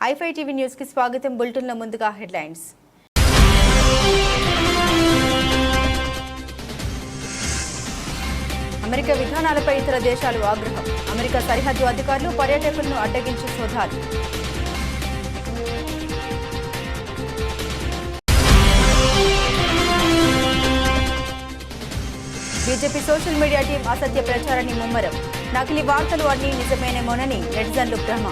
ఐఫై TV news కి స్వాగతం. బులెటిన్లో ముందుగా హెడ్లైన్స్. అమెరికా విధానాలపై ఇతర దేశాలు ఆగ్రహం. అమెరికా సరిహద్దు అధికారులు పర్యాటకులను అడ్డగించి సోదాలు. బీజేపీ సోషల్ మీడియా టీం అసత్య ప్రచారాన్ని ముమ్మరం. నకిలీ వార్తలు అన్నీ నిజమేనేమోనని నెటిజన్లు భ్రమ.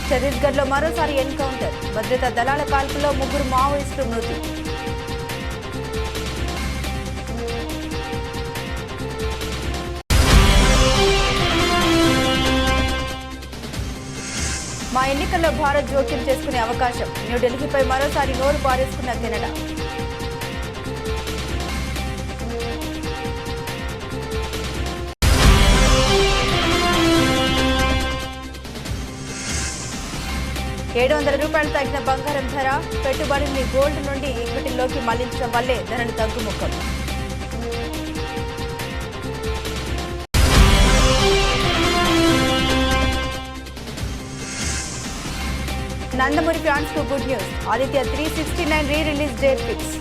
ఛత్తీస్గఢ్లో మరోసారి ఎన్కౌంటర్. భద్రతా దళాల కాల్పులో 3 మావోయిస్టులు మృతి. మా ఎన్నికల్లో భారత్ జోక్యం చేసుకునే అవకాశం. న్యూఢిల్లీపై మరోసారి నోరు పారేసుకున్న కెనడా. $700 తగ్గిన బంగారం ధర. పెట్టుబడిని గోల్డ్ నుండి ఈక్విటీలోకి మళ్లించడం వల్లే ధరలు తగ్గుముఖం. నందమూరి ఫ్యాన్స్ కు good news. Aditya 369 re release date fix.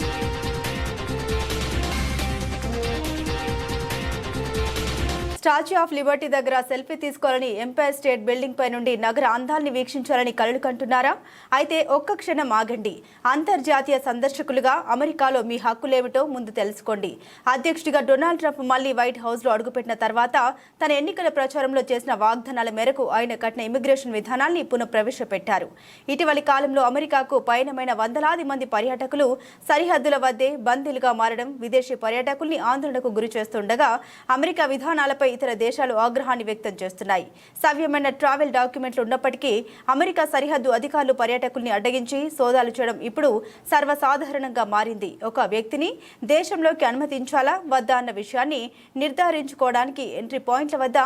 Statue of Liberty దగ్గర సెల్ఫీ తీసుకోవాలని ఎంపైర్ స్టేట్ బిల్డింగ్ పై నుండి నగర అందాల్ని వీక్షించాలని కలలు కంటున్నారా? అయితే ఒక్క క్షణం ఆగండి. అంతర్జాతీయ సందర్శకులుగా అమెరికాలో మీ హక్కులేమిటో ముందు తెలుసుకోండి. అధ్యక్షుడిగా డొనాల్డ్ ట్రంప్ మళ్లీ వైట్ హౌస్ లో అడుగుపెట్టిన తర్వాత తన ఎన్నికల ప్రచారంలో చేసిన వాగ్దానాల మేరకు ఆయన కఠిన ఇమిగ్రేషన్ విధానాల్ని పునఃప్రవేశపెట్టారు. ఇటీవలి కాలంలో అమెరికాకు పయనమైన వందలాది మంది పర్యాటకులు సరిహద్దుల వద్దే బందీలుగా మారడం విదేశీ పర్యాటకుల్ని ఆందోళనకు గురి చేస్తుండగా అమెరికా విధానాలపై ఇతర దేశాలు ఆగ్రహాన్ని వ్యక్తం చేస్తున్నాయి. సవ్యమైన ట్రావెల్ డాక్యుమెంట్లు ఉన్నప్పటికీ అమెరికా సరిహద్దు అధికారులు పర్యాటకుల్ని అడ్డగించి సోదాలు చేయడం ఇప్పుడు సర్వసాధారణంగా మారింది. ఒక వ్యక్తిని దేశంలోకి అనుమతించాలా వద్దా అన్న విషయాన్ని నిర్ధారించుకోవడానికి ఎంట్రీ పాయింట్ల వద్ద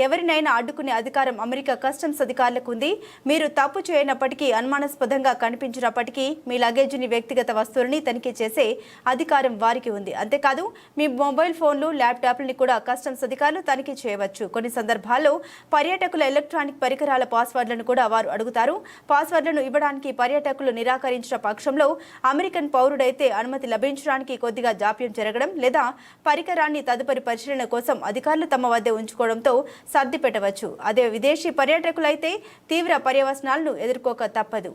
ఎవరినైనా అడ్డుకునే అధికారం అమెరికా కస్టమ్స్ అధికారులకు ఉంది. మీరు తప్పు చేయనప్పటికీ, అనుమానాస్పదంగా కనిపించినప్పటికీ మీ లగేజీని, వ్యక్తిగత వస్తువులని తనిఖీ చేసే అధికారం వారికి ఉంది. అంతేకాదు, మీ మొబైల్ ఫోన్లు, ల్యాప్టాప్లని కూడా కస్టమ్స్ అధికారులు తనిఖీ చేయవచ్చు. కొన్ని సందర్భాల్లో పర్యాటకుల ఎలక్ట్రానిక్ పరికరాల పాస్వర్డ్లను కూడా వారు అడుగుతారు. పాస్వర్డ్లను ఇవ్వడానికి పర్యాటకులు నిరాకరించిన పక్షంలో అమెరికన్ పౌరుడైతే అనుమతి లభించడానికి కొద్దిగా జాప్యం జరగడం లేదా పరికరాన్ని తదుపరి పరిశీలన కోసం అధికారులు తమ వద్ద ఉంచుకోవడంతో సర్ది పెట్టవచ్చు. అదే విదేశీ పర్యాటకులైతే తీవ్ర పర్యవసనాలను ఎదుర్కోక తప్పదు.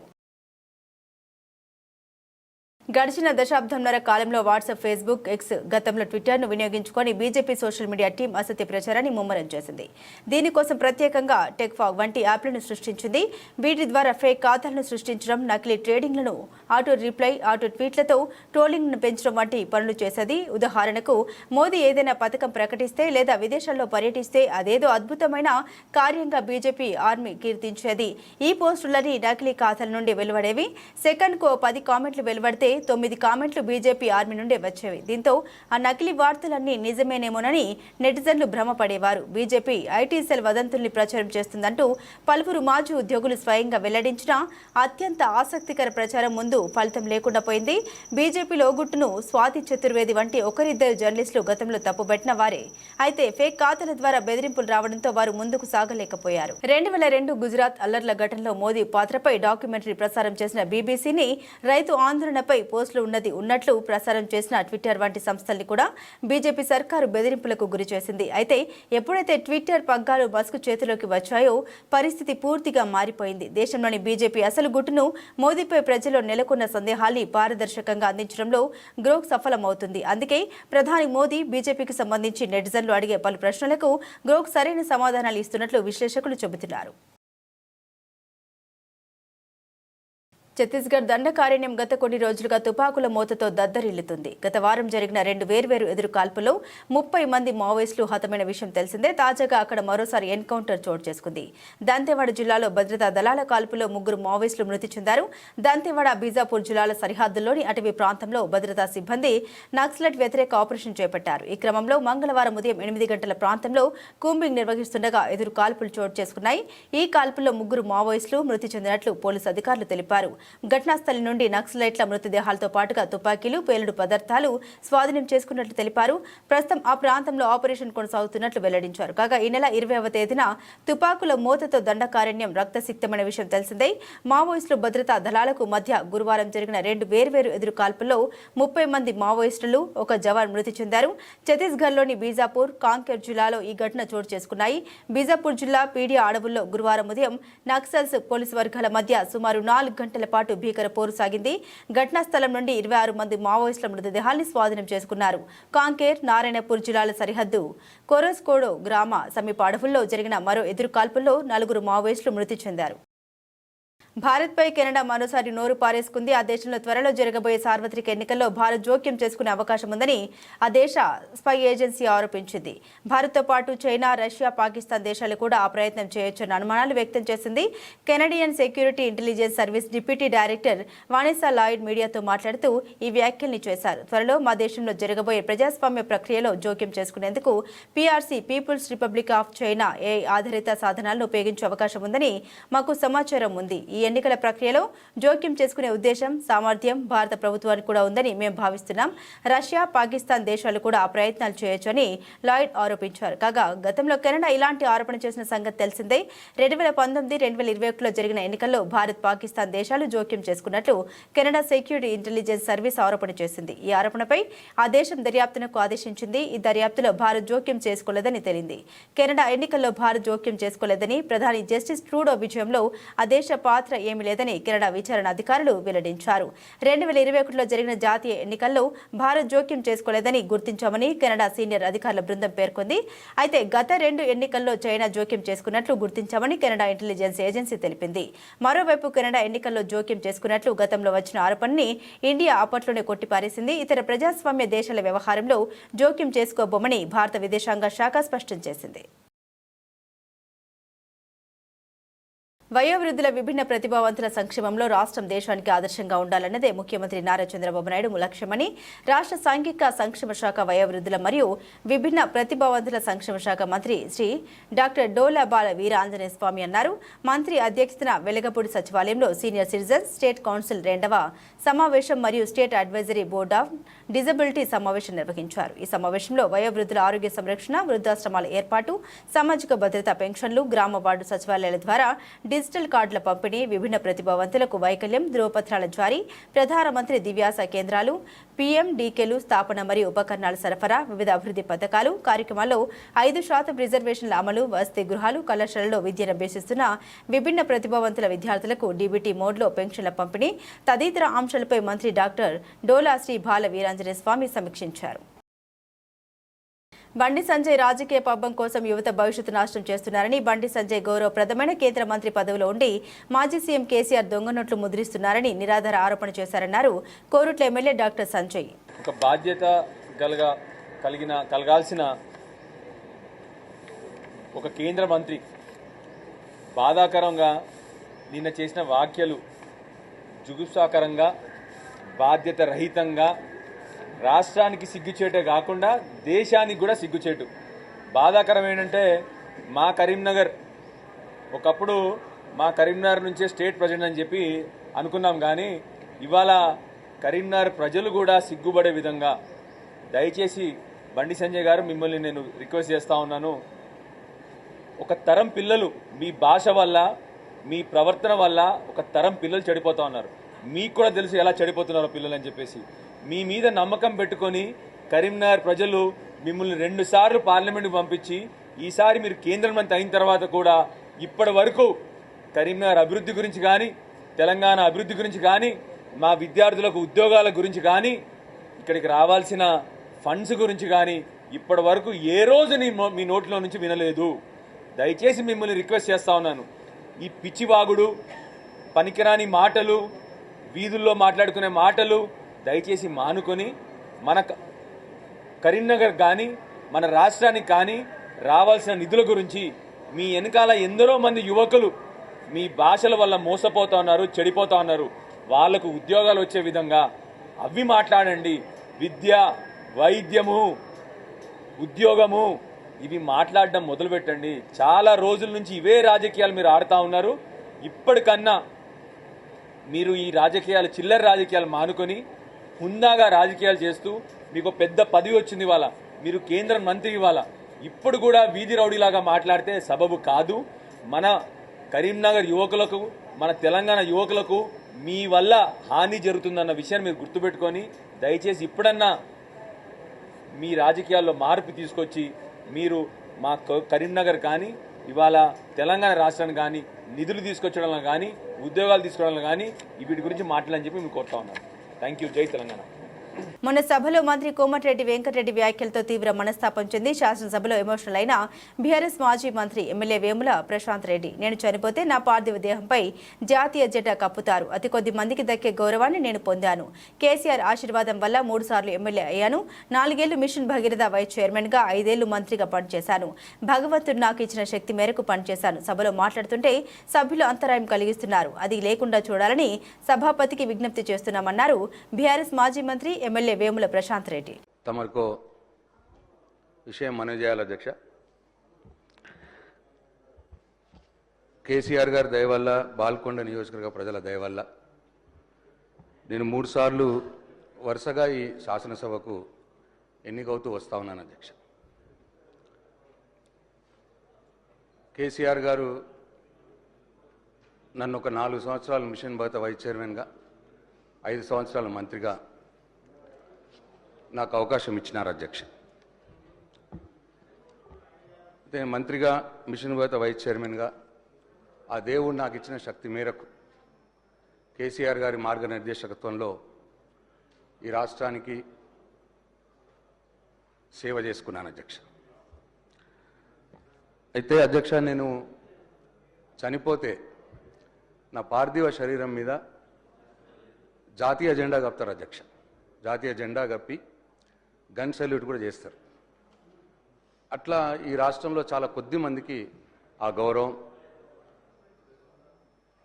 గడిచిన దశాబ్దంన్నర కాలంలో వాట్సాప్, ఫేస్బుక్, ఎక్స్, గతంలో ట్విట్టర్ను వినియోగించుకొని బీజేపీ సోషల్ మీడియా టీం అసత్య ప్రచారాన్ని ముమ్మరం చేసింది. దీనికోసం ప్రత్యేకంగా టెక్ఫాగ్ వంటి యాప్లను సృష్టించింది. వీటి ద్వారా ఫేక్ ఖాతాలను సృష్టించడం, నకిలీ ట్రేడింగ్లను, ఆటో రిప్లై, ఆటో ట్వీట్లతో ట్రోలింగ్ను పెంచడం వంటి పనులు చేసేది. ఉదాహరణకు, మోదీ ఏదైనా పథకం ప్రకటిస్తే లేదా విదేశాల్లో పర్యటిస్తే అదేదో అద్భుతమైన కార్యంగా బీజేపీ ఆర్మీ కీర్తించేది. ఈ పోస్టులని నకిలీ ఖాతాల నుండి వెలువడేవి. సెకండ్కు 10 కామెంట్లు వెలువడితే 9 కామెంట్లు బీజేపీ ఆర్మీ నుండే వచ్చేవి. దీంతో ఆ నకిలీ వార్తలన్నీ నిజమేనేమోనని నెటిజన్లు భ్రమపడేవారు. బీజేపీ ఐటీ సెల్ వదంతుల్ని ప్రచారం చేస్తుందంటూ పలువురు మాజీ ఉద్యోగులు స్వయంగా వెల్లడించిన అత్యంత ఆసక్తికర ప్రచారం ముందు ఫలితం లేకుండా పోయింది. బీజేపీలో గుట్టును స్వాతి చతుర్వేది వంటి ఒకరిద్దరు జర్నలిస్టులు గతంలో తప్పుబట్టిన వారే. అయితే ఫేక్ ఖాతాల ద్వారా బెదిరింపులు రావడంతో వారు ముందుకు సాగలేకపోయారు. 2002 గుజరాత్ అల్లర్ల ఘటనలో మోదీ పాత్రపై డాక్యుమెంటరీ ప్రసారం చేసిన బీబీసీని రైతు ఆందోళనపై పోస్టులు ఉన్నట్లు ప్రసారం చేసిన ట్విట్టర్ వంటి సంస్థల్ని కూడా బీజేపీ సర్కారు బెదిరింపులకు గురి చేసింది. అయితే ఎప్పుడైతే ట్విట్టర్ పగ్గాలు మస్క్ చేతిలోకి వచ్చాయో పరిస్థితి పూర్తిగా మారిపోయింది. దేశంలోని బీజేపీ అసలు గుట్టును మోదీపై ప్రజల్లో నెలకొన్న సందేహాల్ని పారదర్శకంగా అందించడంలో గ్రోక్ సఫలమవుతుంది. అందుకే ప్రధాని మోదీ, బీజేపీకి సంబంధించి నెటిజన్లు అడిగే పలు ప్రశ్నలకు గ్రోక్ సరైన సమాధానాలు ఇస్తున్నట్లు విశ్లేషకులు చెబుతున్నారు. ఛత్తీస్గఢ్ దండకారణ్యం గత కొన్ని రోజులుగా తుపాకుల మోతతో దద్దరిల్లుతుంది. గత వారం జరిగిన 2 వేర్వేరు ఎదురు కాల్పుల్లో 30 మంది మావోయిస్టులు హతమైన విషయం తెలిసిందే. తాజాగా అక్కడ మరోసారి ఎన్కౌంటర్ చోటు చేసుకుంది. దంతెవాడ జిల్లాలో భద్రతా దళాల కాల్పులో 3 మావోయిస్టులు మృతి చెందారు. దంతెవాడ, బీజాపూర్ జిల్లాల సరిహద్దుల్లోని అటవీ ప్రాంతంలో భద్రతా సిబ్బంది నక్సలైట్ వ్యతిరేక ఆపరేషన్ చేపట్టారు. ఈ క్రమంలో మంగళవారం ఉదయం 8 గంటల ప్రాంతంలో కూంబింగ్ నిర్వహిస్తుండగా ఎదురు కాల్పులు చోటు చేసుకున్నాయి. ఈ కాల్పుల్లో 3 మావోయిస్టులు మృతి చెందినట్లు పోలీసు అధికారులు తెలిపారు. ఘటనా స్థలం నుండి నక్సలైట్ల మృతదేహాలతో పాటుగా తుపాకీలు, పేలుడు పదార్థాలు స్వాధీనం చేసుకున్నట్లు తెలిపారు. ప్రస్తుతం ఆ ప్రాంతంలో ఆపరేషన్ కొనసాగుతున్నట్లు వెల్లడించారు. కాగా ఈ నెల 20వ తేదీన తుపాకుల మోతతో దండకారణ్యం రక్తసిక్తమైన విషయం తెలిసిందే. మావోయిస్టులు భద్రతా దళాలకు మధ్య గురువారం జరిగిన 2 వేర్వేరు ఎదురుకాల్పుల్లో 30 మంది మావోయిస్టులు, ఒక జవాన్ మృతి చెందారు. ఛత్తీస్గఢ్లోని బీజాపూర్, కాంకేర్ జిల్లాలో ఈ ఘటన చోటు చేసుకున్నాయి. బీజాపూర్ జిల్లా పీడియా అడవుల్లో గురువారం ఉదయం నక్సల్స్, పోలీసు వర్గాల మధ్య సుమారు 4 గంటల పాటు భీకర పోరు సాగింది. ఘటనా స్థలం నుండి 26 మంది మావోయిస్టుల మృతదేహాల్ని స్వాధీనం చేసుకున్నారు. కాంకేర్, నారాయణపూర్ జిల్లాల సరిహద్దు కొరస్కోడో గ్రామ సమీప అడవుల్లో జరిగిన మరో ఎదురుకాల్పుల్లో 4 మావోయిస్టులు మృతి చెందారు. భారత్పై కెనడా మరోసారి నోరు పారేసుకుంది. ఆ దేశంలో త్వరలో జరగబోయే సార్వత్రిక ఎన్నికల్లో భారత్ జోక్యం చేసుకునే అవకాశం ఉందని ఆ దేశ స్పై ఏజెన్సీ ఆరోపించింది. భారత్తో పాటు చైనా, రష్యా, పాకిస్తాన్ దేశాలు కూడా ఆ ప్రయత్నం చేయొచ్చన్న అనుమానాలు వ్యక్తం చేసింది. Canadian security intelligence service deputy director Vanessa Lloyd మీడియాతో మాట్లాడుతూ ఈ వ్యాఖ్యల్ని చేశారు. త్వరలో మా దేశంలో జరగబోయే ప్రజాస్వామ్య ప్రక్రియలో జోక్యం చేసుకునేందుకు PRC, People's Republic of China AI ఆధారిత సాధనాలను ఉపయోగించే అవకాశం ఉందని మాకు సమాచారం ఉంది. ఈ ఎన్నికల ప్రక్రియలో జోక్యం చేసుకునే ఉద్దేశం, సామర్థ్యం భారత ప్రభుత్వానికి కూడా ఉందని మేము భావిస్తున్నాం. రష్యా, పాకిస్తాన్ దేశాలు కూడా ఆ ప్రయత్నాలు చేయొచ్చని లాయిడ్ ఆరోపించారు. కాగా గతంలో కెనడా ఇలాంటి ఆరోపణ చేసిన సంగతి తెలిసిందే. 2019, 2021లో జరిగిన ఎన్నికల్లో భారత్, పాకిస్తాన్ దేశాలు జోక్యం చేసుకున్నట్లు కెనడా సెక్యూరిటీ ఇంటెలిజెన్స్ సర్వీస్ ఆరోపణ చేసింది. ఈ ఆరోపణపై ఆ దేశం దర్యాప్తునకు ఆదేశించింది. ఈ దర్యాప్తులో భారత్ జోక్యం చేసుకోలేదని తేలింది. కెనడా ఎన్నికల్లో భారత్ జోక్యం చేసుకోలేదని, ప్రధాని జస్టిస్ ట్రూడో విజయంలో ఆ దేశ పాత్ర ఏమీ లేదని కెనడా విచారణ అధికారులు వెల్లడించారు. 2021లో జరిగిన జాతీయ ఎన్నికల్లో భారత్ జోక్యం చేసుకోలేదని గుర్తించామని కెనడా సీనియర్ అధికారుల బృందం పేర్కొంది. అయితే గత 2 ఎన్నికల్లో చైనా జోక్యం చేసుకున్నట్లు గుర్తించామని కెనడా ఇంటెలిజెన్స్ ఏజెన్సీ తెలిపింది. మరోవైపు కెనడా ఎన్నికల్లో జోక్యం చేసుకున్నట్లు గతంలో వచ్చిన ఆరోపణని ఇండియా అప్పట్లోనే కొట్టిపారేసింది. ఇతర ప్రజాస్వామ్య దేశాల వ్యవహారంలో జోక్యం చేసుకోబోమని భారత విదేశాంగ శాఖ స్పష్టం చేసింది. వయోవృద్ధుల విభిన్న ప్రతిభావంతుల సంక్షేమంలో రాష్ట్రం దేశానికి ఆదర్శంగా ఉండాలన్నదే ముఖ్యమంత్రి నారా చంద్రబాబు నాయుడు లక్ష్యమని రాష్ట్ర సాంఘిక సంక్షేమ శాఖ, వయోవృద్ధుల మరియు విభిన్న ప్రతిభావంతుల సంక్షేమ శాఖ మంత్రి శ్రీ డాక్టర్ డోలా బాల వీర ఆంజనేయ స్వామి అన్నారు. మంత్రి అధ్యక్షతన వెలగపూడి సచివాలయంలో సీనియర్ సిటిజన్స్ స్టేట్ కౌన్సిల్ 2వ సమావేశం మరియు state advisory board of disability సమావేశం నిర్వహించారు. ఈ సమావేశంలో వయోవృద్ధుల ఆరోగ్య సంరక్షణ, వృద్ధాశ్రమాల ఏర్పాటు, సామాజిక భద్రత పెన్షన్లు, గ్రామ వార్డు సచివాలయాల ద్వారా డిజిటల్ కార్డుల పంపిణీ, విభిన్న ప్రతిభావంతులకు వైకల్యం ధృవపత్రాల జారీ, ప్రధానమంత్రి దివ్యాస కేంద్రాలు, పీఎండీకేలు స్థాపన మరియు ఉపకరణాల సరఫరా, వివిధ అభివృద్ధి పథకాలు, కార్యక్రమాల్లో 5% రిజర్వేషన్ల అమలు, వసతి గృహాలు, కళాశాలలో విద్యను అభ్యసిస్తున్న విభిన్న ప్రతిభావంతుల విద్యార్థులకు డీబీటీ మోడ్లో పెన్షన్ల పంపిణీ తదితర అంశాలపై మంత్రి డాక్టర్ డోలా శ్రీ బాల వీరాంజనేయ స్వామి సమీక్షించారు. బండి సంజయ్ రాజకీయ పబ్బం కోసం యువత భవిష్యత్తు నాశనం చేస్తున్నారని, బండి సంజయ్ గౌరవప్రదమైన కేంద్ర మంత్రి పదవిలో ఉండి మాజీ సీఎం కేసీఆర్ దొంగ నోట్లు ముద్రిస్తున్నారని నిరాధార ఆరోపణ చేశారన్నారు కోరుట్ల ఎమ్మెల్యే డాక్టర్ సంజయ్. ఒక బాధ్యత కలగాల్సిన ఒక కేంద్ర మంత్రి బాధాకరంగా నిన్న చేసిన వ్యాఖ్యలు జుగుప్సాకరంగా, బాధ్యత రహితంగా, రాష్ట్రానికి సిగ్గుచేటే కాకుండా దేశానికి కూడా సిగ్గుచేటు. బాధాకరం ఏంటంటే మా కరీంనగర్ ఒకప్పుడు మా కరీంనగర్ నుంచే స్టేట్ ప్రెసిడెంట్ అని చెప్పి అనుకున్నాం. కానీ ఇవాళ కరీంనగర్ ప్రజలు కూడా సిగ్గుపడే విధంగా, దయచేసి బండి సంజయ్ గారు మిమ్మల్ని నేను రిక్వెస్ట్ చేస్తూ ఉన్నాను. ఒక తరం పిల్లలు మీ భాష వల్ల, మీ ప్రవర్తన వల్ల ఒక తరం పిల్లలు చెడిపోతూ ఉన్నారు. మీకు కూడా తెలుసు ఎలా చెడిపోతున్నారో పిల్లలు అని చెప్పేసి. మీ మీద నమ్మకం పెట్టుకొని కరీంనగర్ ప్రజలు మిమ్మల్ని 2 సార్లు పార్లమెంట్కి పంపించి ఈసారి మీరు కేంద్ర మంత్రి అయిన తర్వాత కూడా ఇప్పటి వరకు కరీంనగర్ అభివృద్ధి గురించి కానీ, తెలంగాణ అభివృద్ధి గురించి కానీ, మా విద్యార్థులకు ఉద్యోగాల గురించి కానీ, ఇక్కడికి రావాల్సిన ఫండ్స్ గురించి కానీ ఇప్పటి వరకు ఏ రోజు మీ నోట్లో నుంచి వినలేదు. దయచేసి మిమ్మల్ని రిక్వెస్ట్ చేస్తా ఉన్నాను. ఈ పిచ్చివాగుడు, పనికిరాని మాటలు, వీధుల్లో మాట్లాడుకునే మాటలు దయచేసి మానుకొని మన కరీంనగర్ కానీ మన రాష్ట్రానికి కానీ రావాల్సిన నిధుల గురించి, మీ వెనకాల ఎందరో మంది యువకులు మీ భాషల వల్ల మోసపోతా ఉన్నారు, చెడిపోతా ఉన్నారు, వాళ్లకు ఉద్యోగాలు వచ్చే విధంగా అవి మాట్లాడండి. విద్య, వైద్యము, ఉద్యోగము ఇవి మాట్లాడడం మొదలుపెట్టండి. చాలా రోజుల నుంచి ఇవే రాజకీయాలు మీరు ఆడుతూ ఉన్నారు. ఇప్పటికన్నా మీరు ఈ రాజకీయాలు చిల్లర రాజకీయాలు మానుకొని హుందాగా రాజకీయాలు చేస్తూ మీకు పెద్ద పదవి వచ్చింది ఇవాళ, మీరు కేంద్ర మంత్రి ఇవాళ, ఇప్పుడు కూడా వీధి రౌడీలాగా మాట్లాడితే సబబు కాదు. మన కరీంనగర్ యువకులకు, మన తెలంగాణ యువకులకు మీ వల్ల హాని జరుగుతుందన్న విషయాన్ని మీరు గుర్తుపెట్టుకొని దయచేసి ఇప్పుడన్నా మీ రాజకీయాల్లో మార్పు తీసుకొచ్చి మీరు మా కరీంనగర్ కానీ ఇవాళ తెలంగాణ రాష్ట్రానికి కానీ నిధులు తీసుకొచ్చడంలో కానీ ఉద్యోగాలు తీసుకోవడంలో కానీ వీటి గురించి మాట్లాడని చెప్పి మేము కోరుతా ఉన్నాను. Thank you. జై తెలంగాణ. మొన్న సభలో మంత్రి కోమటిరెడ్డి వెంకటరెడ్డి వ్యాఖ్యలతో తీవ్ర మనస్తాపం చెంది శాసనసభలో ఎమోషనల్ అయిన బీఆర్ఎస్ మాజీ మంత్రి ఎమ్మెల్యే వేముల ప్రశాంత్ రెడ్డి, నేను చనిపోతే నా పార్థివ దేహంపై జాతీయ జెండా కప్పుతారు, అతి కొద్ది మందికి దక్కే గౌరవాన్ని నేను పొందాను, కేసీఆర్ ఆశీర్వాదం వల్ల 3 సార్లు ఎమ్మెల్యే అయ్యాను, 4 ఏళ్లు మిషన్ భగీరథ వైస్ చైర్మన్గా, 5 ఏళ్లు మంత్రిగా పనిచేశాను, భగవంతుడు నాకు ఇచ్చిన శక్తి మేరకు పనిచేశాను. సభలో మాట్లాడుతుంటే సభ్యులు అంతరాయం కలిగిస్తున్నారు, అది లేకుండా చూడాలని సభాపతికి విజ్ఞప్తి చేస్తున్నామన్నారు బీఆర్ఎస్ మాజీ మంత్రి ఎమ్మెల్యే వేముల ప్రశాంత్ రెడ్డి. తమకు విషయం మనవి చేయాలి అధ్యక్ష. కేసీఆర్ గారి దయ వల్ల, బాల్కొండ నియోజకవర్గ ప్రజల దయ వల్ల నేను 3 సార్లు వరుసగా ఈ శాసనసభకు ఎన్నికవుతూ వస్తా ఉన్నాను అధ్యక్ష. కేసీఆర్ గారు నన్ను ఒక 4 సంవత్సరాలు మిషన్ భగీరథ వైస్ చైర్మన్గా, 5 సంవత్సరాల మంత్రిగా నాకు అవకాశం ఇచ్చినారు అధ్యక్ష. నేను మంత్రిగా, మిషన్ భగీరథ వైస్ చైర్మన్గా ఆ దేవుడు నాకు ఇచ్చిన శక్తి మేరకు కేసీఆర్ గారి మార్గనిర్దేశకత్వంలో ఈ రాష్ట్రానికి సేవ చేసుకున్నాను అధ్యక్ష. అయితే అధ్యక్ష, నేను చనిపోతే నా పార్థివ శరీరం మీద జాతీయ జెండా కప్తారు అధ్యక్ష. జాతీయ జెండా కప్పి గన్ సెల్యూట్ కూడా చేస్తారు. అట్లా ఈ రాష్ట్రంలో చాలా కొద్ది మందికి ఆ గౌరవం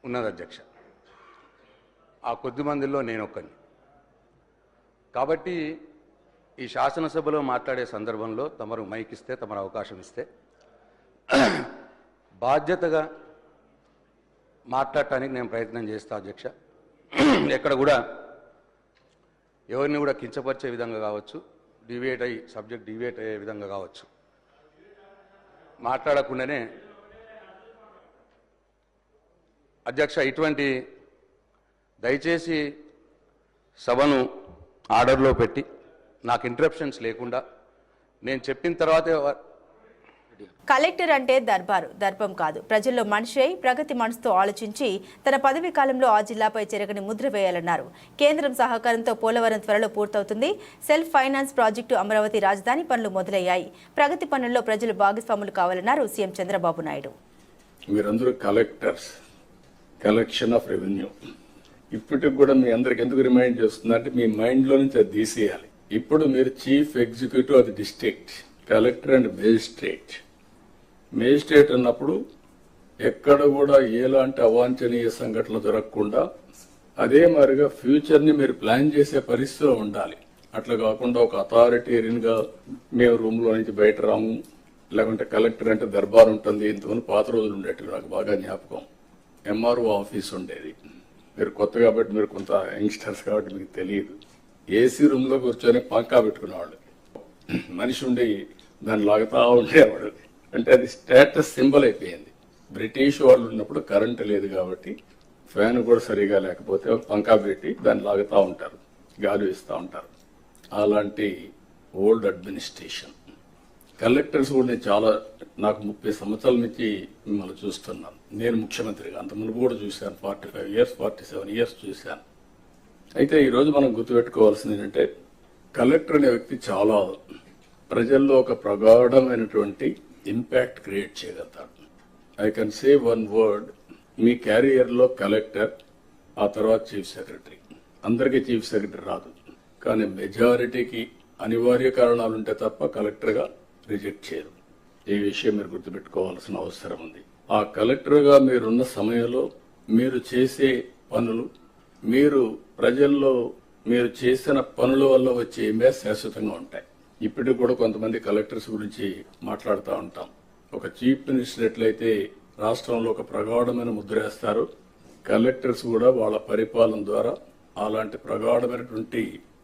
ఉన్నది అధ్యక్ష. ఆ కొద్ది మందిలో నేను ఒక్కని. కాబట్టి ఈ శాసనసభలో మాట్లాడే సందర్భంలో తమరు మైక్ ఇస్తే, తమరు అవకాశం ఇస్తే బాధ్యతగా మాట్లాడటానికి నేను ప్రయత్నం చేస్తా అధ్యక్ష. ఎక్కడ కూడా ఎవరిని కూడా కించపరిచే విధంగా కావచ్చు, సబ్జెక్ట్ డివేట్ అయ్యే విధంగా కావచ్చు మాట్లాడకుండానే అధ్యక్ష, ఇటువంటి దయచేసి సభను ఆర్డర్లో పెట్టి నాకు ఇంటరప్షన్స్ లేకుండా నేను చెప్పిన తర్వాతే. కలెక్టర్ అంటే దర్పం కాదు, ప్రజల్లో మనిషి అయి ప్రగతి మనసుతో ఆలోచించి తన పదవీ కాలంలో ఆ జిల్లాపై చెరగని ముద్ర వేయాలన్నారు. కేంద్రం సహకారంతో పోలవరం త్వరలో పూర్తవుతుంది. సెల్ఫ్ ఫైనాన్స్ ప్రాజెక్టు, అమరావతి రాజధాని పనులు మొదలయ్యాయి. ప్రగతి పనుల్లో ప్రజలు భాగస్వాములు కావాలన్నారు సీఎం చంద్రబాబు నాయుడు. మీరందరూ కలెక్టర్స్, కలెక్షన్ ఆఫ్ రెవెన్యూ. ఇప్పటికి కూడా మీ అందరికి ఎందుకు రిమైండ్ చేస్తుందంటే మీ మైండ్లో నుంచి అది తీసేయాలి. ఇప్పుడు మీరు chief executive of the district, collector and magistrate. Magistrate అన్నప్పుడు ఎక్కడ కూడా ఎలాంటి అవాంఛనీయ సంఘటనలు జరగకుండా అదే మాదిరిగా ఫ్యూచర్ ని మీరు ప్లాన్ చేసే పరిస్థితిలో ఉండాలి. అట్లా కాకుండా ఒక అథారిటేరియన్ గా మేము రూమ్ లో నుంచి బయట రాము, లేకుంటే కలెక్టర్ అంటే దర్బార్ ఉంటుంది. ఇంతమంది పాత రోజులు ఉండేవి, నాకు బాగా జ్ఞాపకం. ఎంఆర్ఓ ఆఫీస్ ఉండేది. మీరు కొత్త కాబట్టి, మీరు కొంత యంగ్స్టర్స్ కాబట్టి మీకు తెలియదు. ఏసీ రూమ్ లో కూర్చొని పంకా పెట్టుకునేవాళ్ళు, మనిషి ఉండి దాన్ని లాగుతా ఉండేవాడు. అంటే అది స్టేటస్ సింబల్ అయిపోయింది. బ్రిటిష్ వాళ్ళు ఉన్నప్పుడు కరెంటు లేదు కాబట్టి ఫ్యాన్ కూడా సరిగా లేకపోతే పంకా పెట్టి దాన్ని లాగుతూ ఉంటారు, గాలి ఇస్తూ ఉంటారు. అలాంటి ఓల్డ్ అడ్మినిస్ట్రేషన్. కలెక్టర్స్ కూడా నేను నాకు 30 సంవత్సరాల నుంచి మిమ్మల్ని చూస్తున్నాను. నేను ముఖ్యమంత్రిగా అంత మునుపు కూడా చూశాను, 45 years 47 years చూశాను. అయితే ఈరోజు మనం గుర్తుపెట్టుకోవాల్సింది ఏంటంటే, కలెక్టర్ అనే వ్యక్తి చాలా ప్రజల్లో ఒక ప్రగాఢమైనటువంటి ఇంపాక్ట్ క్రియేట్ చేయగలుగుతాడు. I can say one word, మీ క్యారియర్లో కలెక్టర్, ఆ తర్వాత చీఫ్ సెక్రటరీ. అందరికీ చీఫ్ సెక్రటరీ రాదు, కానీ మెజారిటీకి అనివార్య కారణాలుంటే తప్ప కలెక్టర్గా రిజెక్ట్ చేయరు. ఈ విషయం మీరు గుర్తుపెట్టుకోవాల్సిన అవసరం ఉంది. ఆ కలెక్టర్గా మీరున్న సమయంలో మీరు చేసే పనులు, మీరు ప్రజల్లో మీరు చేసిన పనుల వల్ల వచ్చే ఇమేజ్ శాశ్వతంగా ఉంటాయి. ఇప్పటికి కూడా కొంతమంది కలెక్టర్స్ గురించి మాట్లాడుతూ ఉంటాం. ఒక చీఫ్ మినిస్టర్ ఎట్లయితే రాష్ట్రంలో ఒక ప్రగాఢమైన ముద్ర వేస్తారు, కలెక్టర్స్ కూడా వాళ్ళ పరిపాలన ద్వారా అలాంటి ప్రగాఢమైనటువంటి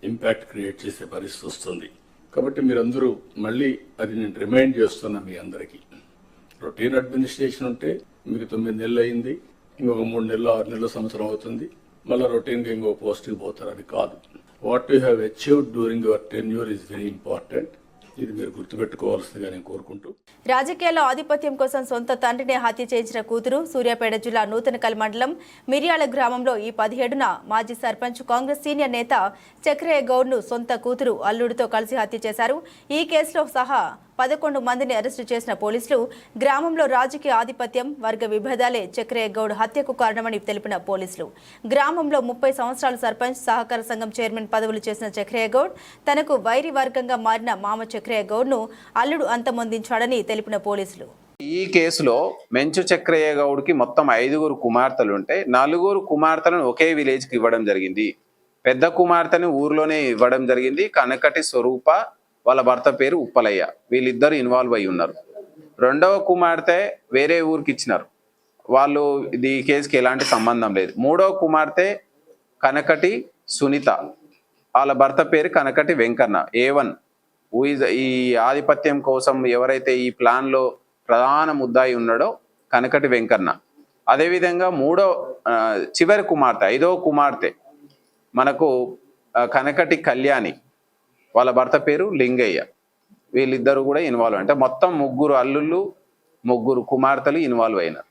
ఇంపాక్ట్ క్రియేట్ చేసే పరిస్థితి వస్తుంది. కాబట్టి మీరందరూ మళ్ళీ అది నేను రిమైండ్ చేస్తున్నా మీ అందరికీ, రొటీన్ అడ్మినిస్ట్రేషన్ ఉంటే మీకు 9 నెలలు అయింది, ఇంకొక 3 నెలలు 6 నెలలు సంవత్సరం అవుతుంది, మళ్ళీ రొటీన్గా ఇంకో పోస్ట్కి పోతారు. అది కాదు. What you have achieved during your tenure is very important. ఇది మీరు గుర్తుపెట్టుకోవాల్సిందిగా నేను కోరుకుంటూ, రాజకీయాల్లో ఆధిపత్యం కోసం సొంత తండ్రినే హత్య చేయించిన కూతురు సూర్యాపేట జిల్లా నూతనకల్ మండలం మిర్యాల గ్రామంలో ఈ 17న మాజీ సర్పంచ్ కాంగ్రెస్ సీనియర్ నేత చక్రయ్య గౌడ్ను సొంత కూతురు అల్లుడితో కలిసి హత్య చేశారు. ఈ కేసులో సహా 11 మందిని అరెస్టు చేసిన పోలీసులు గ్రామంలో రాజకీయ ఆధిపత్యం, వర్గ విభేదాలే చక్రయ్య గౌడ్ హత్యకు కారణమని తెలిపిన పోలీసులు గ్రామంలో 30 సంవత్సరాల సర్పంచ్, సహకార సంఘం చైర్మన్ పదవులు చేసిన చక్రయ్య గౌడ్ తనకు వైరి వర్గంగా మారిన మామ చక్రయ్య గౌడ్ను అల్లుడు అంతమొందించాడని తెలిపిన పోలీసులు. ఈ కేసులో మెంచు చక్రయ్య గౌడ్కి మొత్తం 5 కుమార్తెలుంటే 4 కుమార్తెలను ఒకే విలేజ్కి ఇవ్వడం జరిగింది. పెద్ద కుమార్తెని ఊర్లోనే ఇవ్వడం జరిగింది. కనకటి స్వరూప, వాళ్ళ భర్త పేరు ఉప్పలయ్య, వీళ్ళిద్దరు ఇన్వాల్వ్ అయి ఉన్నారు. రెండవ కుమార్తె వేరే ఊరికి ఇచ్చినారు, వాళ్ళు ఈ కేసుకి ఎలాంటి సంబంధం లేదు. మూడవ కుమార్తె కనకటి సునీత, వాళ్ళ భర్త పేరు కనకటి వెంకన్న. A1 ఈ ఆధిపత్యం కోసం ఎవరైతే ఈ ప్లాన్లో ప్రధాన ముద్దాయి ఉన్నాడో కనకటి వెంకన్న. అదేవిధంగా చివరి కుమార్తె 5వ కుమార్తె మనకు కనకటి కళ్యాణి, వాళ్ళ భర్త పేరు లింగయ్య. వీళ్ళిద్దరు కూడా ఇన్వాల్వ్, అంటే మొత్తం 3 అల్లుళ్ళు 3 కుమార్తెలు ఇన్వాల్వ్ అయినారు.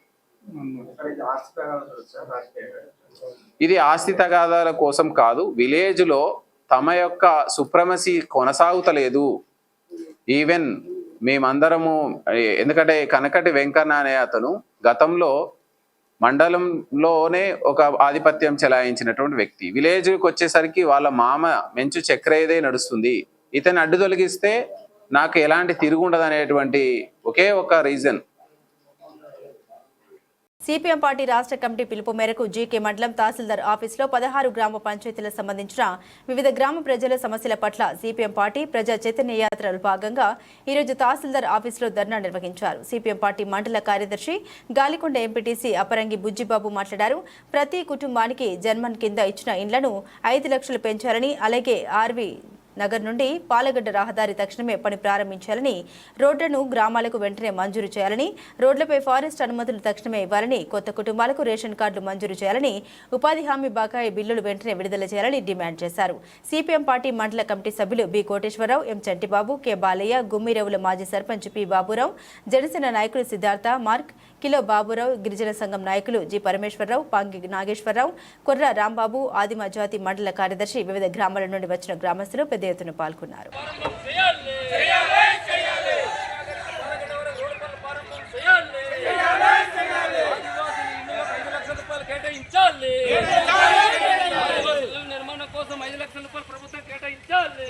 ఇది ఆస్తి తగాదాల కోసం కాదు, విలేజ్లో తమ యొక్క సుప్రమసీ కొనసాగుతలేదు. ఈవెన్ మేమందరము, ఎందుకంటే కనకటి వెంకన్న అనే అతను గతంలో మండలంలోనే ఒక ఆధిపత్యం చెలాయించినటువంటి వ్యక్తి. విలేజ్కి వచ్చేసరికి వాళ్ళ మామ మెంచు చక్రయ్యదే నడుస్తుంది. ఇతను అడ్డు తొలగిస్తే నాకు ఎలాంటి తిరుగుండదు అనేటువంటి ఒకే ఒక రీజన్. సిపిఎం పార్టీ రాష్ట్ర కమిటీ పిలుపు మేరకు జీకే మండలం తహసీల్దార్ ఆఫీసులో 16 గ్రామ పంచాయతీలకు సంబంధించిన వివిధ గ్రామ ప్రజల సమస్యల పట్ల సిపిఎం పార్టీ ప్రజా చైతన్య యాత్రలో భాగంగా ఈరోజు తహసీల్దార్ ఆఫీసులో ధర్నా నిర్వహించారు. సిపిఎం పార్టీ మండల కార్యదర్శి గాలికొండ ఎంపీటీసీ అపరంగి బుజ్జిబాబు మాట్లాడారు. ప్రతి కుటుంబానికి జన్మన్ కింద ఇచ్చిన ఇండ్లను 5 లక్షలు పెంచాలని, అలాగే ఆర్వి నగర్ నుండి పాలగడ్డ రహదారి తక్షణమే పని ప్రారంభించాలని, రోడ్లను గ్రామాలకు వెంటనే మంజూరు చేయాలని, రోడ్లపై ఫారెస్ట్ అనుమతులు తక్షణమే ఇవ్వాలని, కొత్త కుటుంబాలకు రేషన్ కార్డులు మంజూరు చేయాలని, ఉపాధి హామీ బకాయి బిల్లులు వెంటనే విడుదల చేయాలని డిమాండ్ చేశారు. సిపిఎం పార్టీ మండల కమిటీ సభ్యులు బి కోటేశ్వరరావు, ఎం చంటిబాబు, కె బాలయ్య, గుమ్మిరేవుల మాజీ సర్పంచ్ పి బాబురావు, జనసేన నాయకులు సిద్ధార్థ, మార్క్, కిలో బాబురావు, గిరిజన సంఘం నాయకులు జి పరమేశ్వరరావు, పాంగి నాగేశ్వరరావు, కొర్ర రాంబాబు, ఆదిమ జాతి మండల కార్యదర్శి, వివిధ గ్రామాల నుండి వచ్చిన గ్రామస్తులు పెద్ద ఎత్తున పాల్గొన్నారు. నిర్మాణం కోసం 5 లక్షల రూపాయలు ప్రభుత్వం కేటాయించాలి.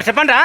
చెప్పండి రా.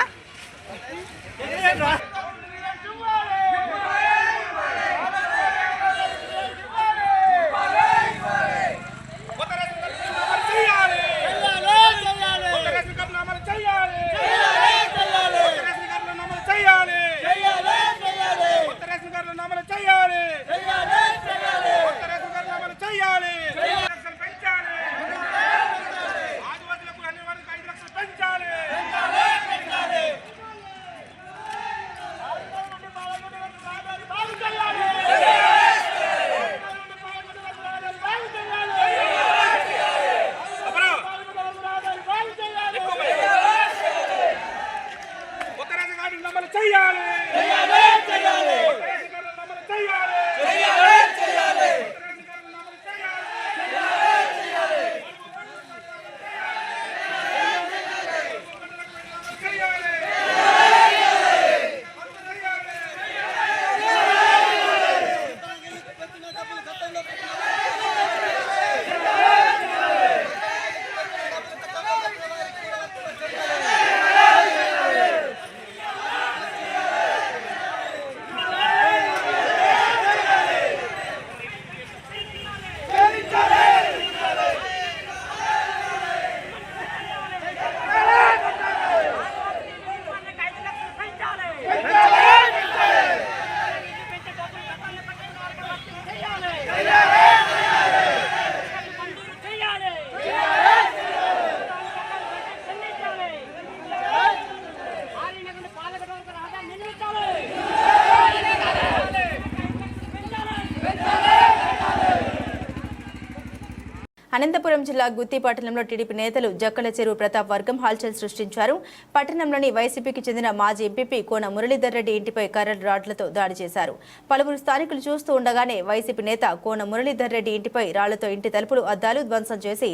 అనంతపురం జిల్లా గుత్తి పట్టణంలో టీడీపీ నేతలు జక్కల చెరువు ప్రతాప్ వర్గం హల్చల్ సృష్టించారు. పట్టణంలోని వైసీపీకి చెందిన మాజీ ఎంపీపీ కోన మురళీధర్ రెడ్డి ఇంటిపై కర్రల రాడ్లతో దాడి చేశారు. పలువురు స్థానికులు చూస్తూ ఉండగానే వైసీపీ నేత కోన మురళీధర్ రెడ్డి ఇంటిపై రాళ్లతో ఇంటి తలుపులు అద్దాలు ధ్వంసం చేసి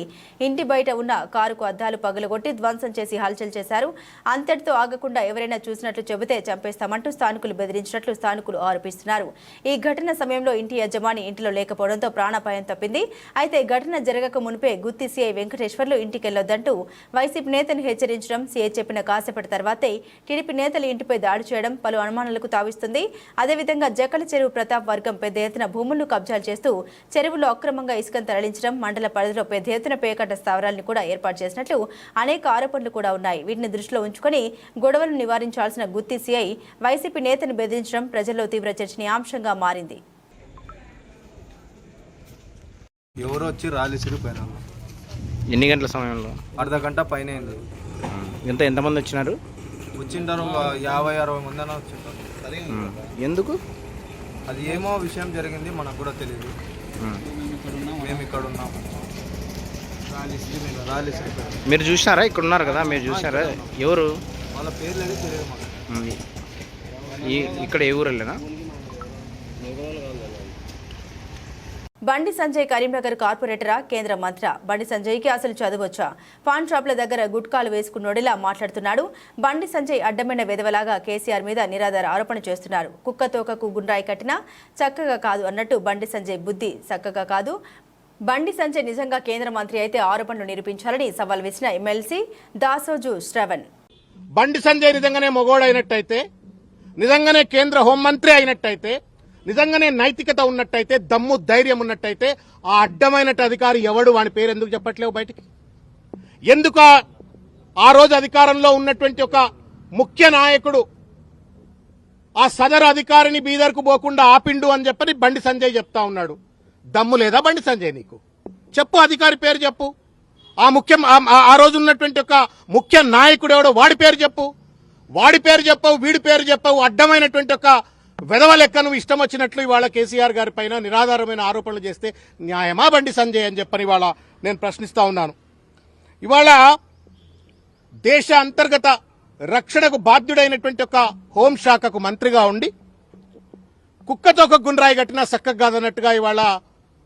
ఇంటి బయట ఉన్న కారుకు అద్దాలు పగలగొట్టి ధ్వంసం చేసి హల్చల్ చేశారు. అంతటితో ఆగకుండా ఎవరైనా చూసినట్లు చెబితే చంపేస్తామంటూ స్థానికులు బెదిరించినట్లు స్థానికులు ఆరోపిస్తున్నారు. ఈ ఘటన సమయంలో ఇంటి యజమాని ఇంటిలో లేకపోవడంతో ప్రాణాపాయం తప్పింది. అయితే ఘటన జరగక మునిపే గుత్తి సీఐ వెంకటేశ్వర్లు ఇంటికెళ్లొద్దంటూ వైసీపీ నేతను హెచ్చరించడం, సీఐ చెప్పిన కాసేపటి తర్వాతే టీడీపీ నేతలు ఇంటిపై దాడి చేయడం పలు అనుమానాలకు తావిస్తుంది. అదేవిధంగా జక్కల చెరువు ప్రతాప్ వర్గం పెద్ద ఎత్తున భూములను కబ్జాలు చేస్తూ చెరువులో అక్రమంగా ఇసుకను తరలించడం, మండల పరిధిలో పెద్ద ఎత్తున పేకట్ట స్థావరాలను కూడా ఏర్పాటు చేసినట్లు అనేక ఆరోపణలు కూడా ఉన్నాయి. వీటిని దృష్టిలో ఉంచుకొని గొడవలను నివారించాల్సిన గుత్తి సీఐ వైసీపీ నేతను బెదిరించడం ప్రజల్లో తీవ్ర చర్చనీయాంశంగా మారింది. ఎవరో వచ్చి రాలేసిరు పైన. ఎన్ని గంటల సమయంలో? అర్ధ గంట పైన అయింది. ఎంతమంది వచ్చినారు? వచ్చింటారు 50-60 మంది అన్న వచ్చింటారు. ఎందుకు? అది ఏమో విషయం జరిగింది, మనకు కూడా తెలియదు. మేము ఇక్కడ ఉన్నాము. రాలేసిరు మీరు చూసినారా? ఇక్కడ ఉన్నారు కదా, మీరు చూసినారా? ఎవరు వాళ్ళ పేర్లు అయితే తెలియదు మాకు. ఇక్కడ ఏ ఊరు వెళ్ళినా? బండి సంజయ్ కరీంనగర్ కార్పొరేటరా, కేంద్ర మంత్రి? బండి సంజయ్కి అసలు చదవచ్చా? పాన్ షాప్ల దగ్గర గుట్కాలు వేసుకున్నోడిలా మాట్లాడుతున్నాడు. బండి సంజయ్ అడ్డమైన వెధవలాగా కేసీఆర్ మీద నిరాధార ఆరోపణ చేస్తున్నారు. కుక్క తోకకు గుండ్రాయి కట్టినా చక్కగా కాదు అన్నట్టు బండి సంజయ్ బుద్ధి చక్కగా కాదు. బండి సంజయ్ నిజంగా కేంద్ర మంత్రి అయితే ఆరోపణలు నిరూపించాలని సవాల్ విసిన ఎమ్మెల్సీ దాసోజు శ్రవణ్. బండి సంజయ్ నిజంగానే మొగోడైనట్టయితే, నిజంగానే కేంద్ర హోంమంత్రి అయినట్టయితే, నిజంగానే నైతికత ఉన్నట్టయితే, దమ్ము ధైర్యం ఉన్నట్టయితే ఆ అడ్డమైన అధికారి ఎవడు? వాని పేరు ఎందుకు చెప్పట్లేవు బయటికి? ఎందుకు ఆ రోజు అధికారంలో ఉన్నటువంటి ఒక ముఖ్య నాయకుడు ఆ సదరు అధికారిని బీదర్కు పోకుండా ఆపిండు అని చెప్పని బండి సంజయ్ చెప్తా ఉన్నాడు. దమ్ము లేదా బండి సంజయ్ నీకు? చెప్పు, అధికారి పేరు చెప్పు. ఆ రోజు ఉన్నటువంటి ఒక ముఖ్య నాయకుడు ఎవడో వాడి పేరు చెప్పు. వాడి పేరు చెప్పవు, వీడి పేరు చెప్పవు. అడ్డమైనటువంటి ఒక వెధవ లెక్క నువ్వు ఇష్టం వచ్చినట్లు ఇవాళ కేసీఆర్ గారి పైన నిరాధారమైన ఆరోపణలు చేస్తే న్యాయమా బండి సంజయ్ అని చెప్పని ఇవాళ నేను ప్రశ్నిస్తా ఉన్నాను. ఇవాళ దేశ అంతర్గత రక్షణకు బాధ్యుడైనటువంటి ఒక హోంశాఖకు మంత్రిగా ఉండి కుక్కతో ఒక గుండ్రాయి కట్టినా చక్కగా కాదన్నట్టుగా ఇవాళ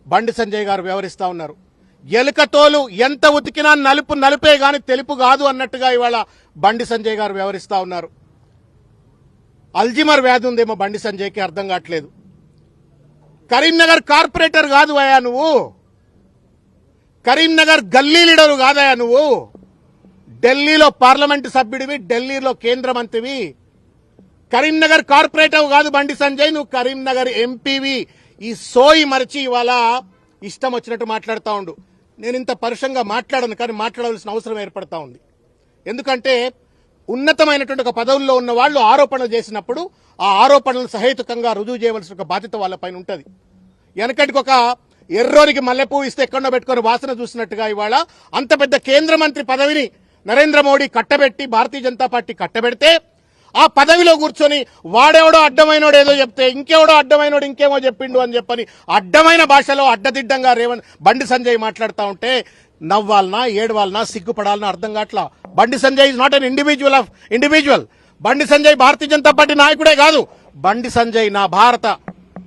బండి సంజయ్ గారు వ్యవహరిస్తా ఉన్నారు. ఎలుకతోలు ఎంత ఉతికినా నలుపు నలుపే గాని తెలుపు కాదు అన్నట్టుగా ఇవాళ బండి సంజయ్ గారు వ్యవహరిస్తా ఉన్నారు. అల్జిమర్ వ్యాధి ఉందేమో బండి సంజయ్కి, అర్థం కావట్లేదు. కరీంనగర్ కార్పొరేటర్ కాదు అయ్యా నువ్వు, కరీంనగర్ గల్లీ లీడరు కాదయా నువ్వు. ఢిల్లీలో పార్లమెంటు సభ్యుడివి, ఢిల్లీలో కేంద్ర మంత్రివి. కరీంనగర్ కార్పొరేటర్ కాదు బండి సంజయ్, నువ్వు కరీంనగర్ ఎంపీవి. ఈ సోయి మరచి ఇవాళ ఇష్టం వచ్చినట్టు మాట్లాడుతూ ఉండు. నేను ఇంత పరుషంగా మాట్లాడను, కానీ మాట్లాడవలసిన అవసరం ఏర్పడతా ఉంది. ఎందుకంటే ఉన్నతమైనటువంటి ఒక పదవుల్లో ఉన్న వాళ్ళు ఆరోపణలు చేసినప్పుడు ఆ ఆరోపణలు సహేతుకంగా రుజువు చేయవలసిన ఒక బాధ్యత వాళ్ళపైన ఉంటుంది. వెనకటికి ఒక ఎర్రోనికి మల్లెపువ్వు ఇస్తే ఎక్కడో పెట్టుకుని వాసన చూసినట్టుగా ఇవాళ అంత పెద్ద కేంద్ర మంత్రి పదవిని నరేంద్ర మోడీ కట్టబెట్టి, భారతీయ జనతా పార్టీ కట్టబెడితే ఆ పదవిలో కూర్చొని వాడెవడో అడ్డమైనోడు ఏదో చెప్తే ఇంకెవడో అడ్డమైనోడు ఇంకేమో చెప్పిండు అని చెప్పని అడ్డమైన భాషలో అడ్డదిడ్డంగా బండి సంజయ్ మాట్లాడుతూ ఉంటే నవ్వాలనా, ఏడవాలనా, సిగ్గుపడాలనా అర్థం కావట్లా. Bandi Sanjay is not an individual. Bandi Sanjay Bharatiya Janata party నాయకుడే కాదు, బండి సంజయ్ నా భారత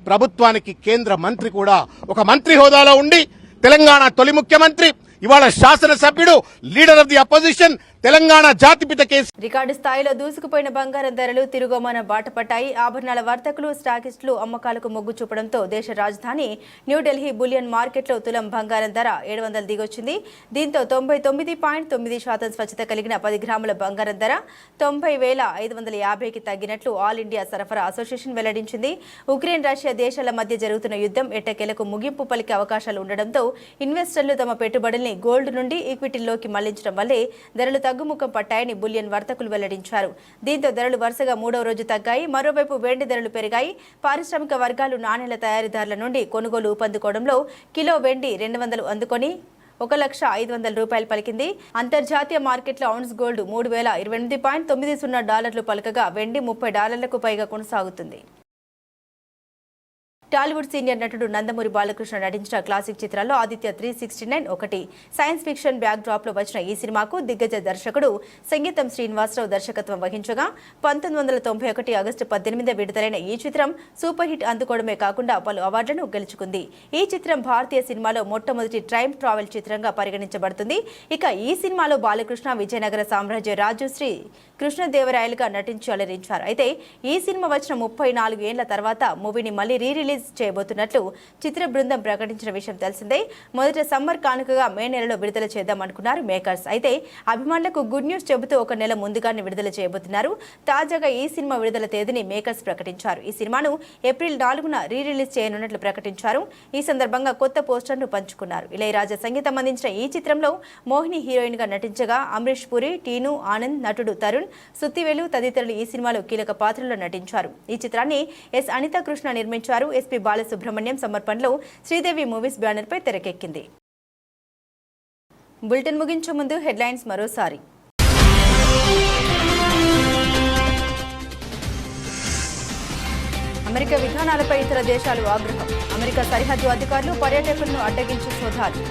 ప్రభుత్వానికి కేంద్ర మంత్రి కూడా. ఒక మంత్రి హోదాలో ఉండి తెలంగాణ తొలి ముఖ్యమంత్రి, ఇవాళ శాసనసభ్యుడు, leader of the opposition, Telangana జాతిపిత కేసు. రికార్డు స్థాయిలో దూసుకుపోయిన బంగారం ధరలు తిరుగుమాన బాట పట్టాయి. ఆభరణాల వర్తకులు, స్టాకిస్టులు అమ్మకాలకు మొగ్గు చూపడంతో దేశ రాజధాని న్యూఢిల్లీ బులియన్ మార్కెట్లో తులం బంగారం ధర 700 దిగొచ్చింది. దీంతో 99.9% స్వచ్ఛత కలిగిన 10 గ్రాముల బంగారం ధర 90,550కి తగ్గినట్లు ఆల్ ఇండియా సరఫరా అసోసియేషన్ వెల్లడించింది. ఉక్రెయిన్, రష్యా దేశాల మధ్య జరుగుతున్న యుద్ధం ఎట్టకేలకు ముగింపు పలికే అవకాశాలు ఉండడంతో ఇన్వెస్టర్లు తమ పెట్టుబడుల్ని గోల్డ్ నుండి ఈక్విటీల్లోకి మళ్లించడం వల్లే ధరలు తగ్గుముఖం పట్టాయని బులియన్ వర్తకులు వెల్లడించారు. దీంతో ధరలు వరుసగా 3వ రోజు తగ్గాయి. మరోవైపు వెండి ధరలు పెరిగాయి. పారిశ్రామిక వర్గాలు నాణేల తయారీదారుల నుండి కొనుగోలు ఊపందుకోవడంలో కిలో వెండి 200 అందుకొని 1,05,000 రూపాయలు పలికింది. అంతర్జాతీయ మార్కెట్లో ఔన్స్ గోల్డ్ $3,028.90 పలకగా వెండి $30కు పైగా కొనసాగుతుంది. టాలీవుడ్ సీనియర్ నటుడు నందమూరి బాలకృష్ణ నటించిన క్లాసిక్ చిత్రాల్లో ఆదిత్య 369 ఒకటి. సైన్స్ ఫిక్షన్ బ్యాక్ డ్రాప్ లో వచ్చిన ఈ సినిమాకు దిగ్గజ దర్శకుడు సంగీతం శ్రీనివాసరావు దర్శకత్వం వహించగా 1991 ఆగస్టు 18 విడుదలైన ఈ చిత్రం సూపర్ హిట్ అందుకోవడమే కాకుండా పలు అవార్డులను గెలుచుకుంది. ఈ చిత్రం భారతీయ సినిమాలో మొట్టమొదటి టైమ్ ట్రావెల్ చిత్రంగా పరిగణించబడుతుంది. ఇక ఈ సినిమాలో బాలకృష్ణ విజయనగర సామ్రాజ్య రాజు శ్రీ కృష్ణదేవరాయలుగా నటించి అలరించారు. అయితే ఈ సినిమా వచ్చిన 34 ఏళ్ల తర్వాత మూవీని మళ్లీ రిలీజ్ చేయబోతున్నట్లు చిత్ర బృందం ప్రకటించిన విషయం తెలిసిందే. మొదట సమ్మర్ కానుకగా మే నెలలో విడుదల చేద్దామనుకున్నారు మేకర్స్. అయితే అభిమానులకు గుడ్ న్యూస్ చెబుతూ ఒక నెల ముందుగానే విడుదల చేయబోతున్నారు. తాజాగా ఈ సినిమా విడుదల తేదీని మేకర్స్ ప్రకటించారు. ఈ సినిమాను ఏప్రిల్ 4న రిలీజ్ చేయనున్నట్లు ప్రకటించారు. ఈ సందర్భంగా కొత్త పోస్టర్ను పంచుకున్నారు. ఇళయరాజా సంగీతం అందించిన ఈ చిత్రంలో మోహిని హీరోయిన్ గా నటించగా అమరీష్ పురి, టీను ఆనంద్, నటుడు తరుణ్, సుత్తివేలు తదితరులు ఈ సినిమాలో కీలక పాత్రలో నటించారు. ఈ చిత్రాన్ని ఎస్ అనితా కృష్ణ నిర్మించారు. ఎస్పీ బాలసుబ్రహ్మణ్యం సమర్పణలో శ్రీదేవి మూవీస్ బ్యానర్ పై తెరకెక్కింది. బులెటిన్ ముగించే ముందు హెడ్లైన్స్ మరోసారి. అమెరికా విధానాలపై ఇతర దేశాలు ఆగ్రహం. అమెరికా సరిహద్దు అధికారులు పర్యాటకులను అడ్డగించి సోదాలు.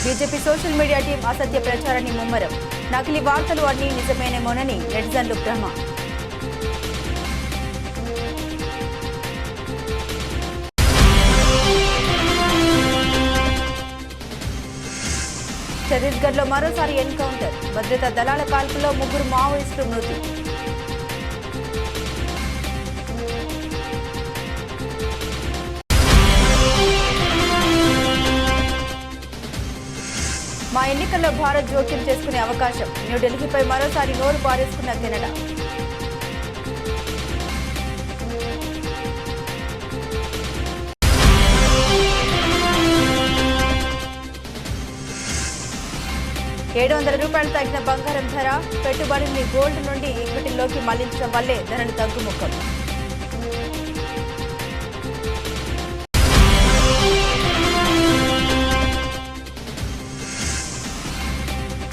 బీజేపీ సోషల్ మీడియా టీం అసత్య ప్రచారాన్ని ముమ్మరం. నకిలీ వార్తలు అన్నీ నిజమేనేమోనని నెటిజన్లు భ్రమ. ఛత్తీస్గఢ్లో మరోసారి ఎన్కౌంటర్. భద్రతా దళాల కాల్పుల్లో 3 మావోయిస్టులు మృతి. మా ఎన్నికల్లో భారత్ జోక్యం చేసుకునే అవకాశం. న్యూఢిల్లీపై మరోసారి నోరు పారేసుకున్న కెనడా. $700 తగ్గిన బంగారం ధర. పెట్టుబడుల్ని గోల్డ్ నుండి ఈక్విటీలోకి మళ్లించడం వల్లే ధరలు తగ్గుముఖం.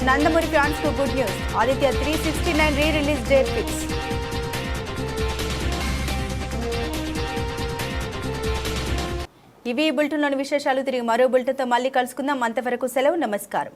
నందమూరి ఫ్యాన్స్ కు good news. Aditya 369 release date fix. ఇవి బులెటిన్లోని విశేషాలు. తిరిగి మరో బులెటిన్తో మళ్ళీ కలుసుకుందాం. అంతవరకు సెలవు. నమస్కారం.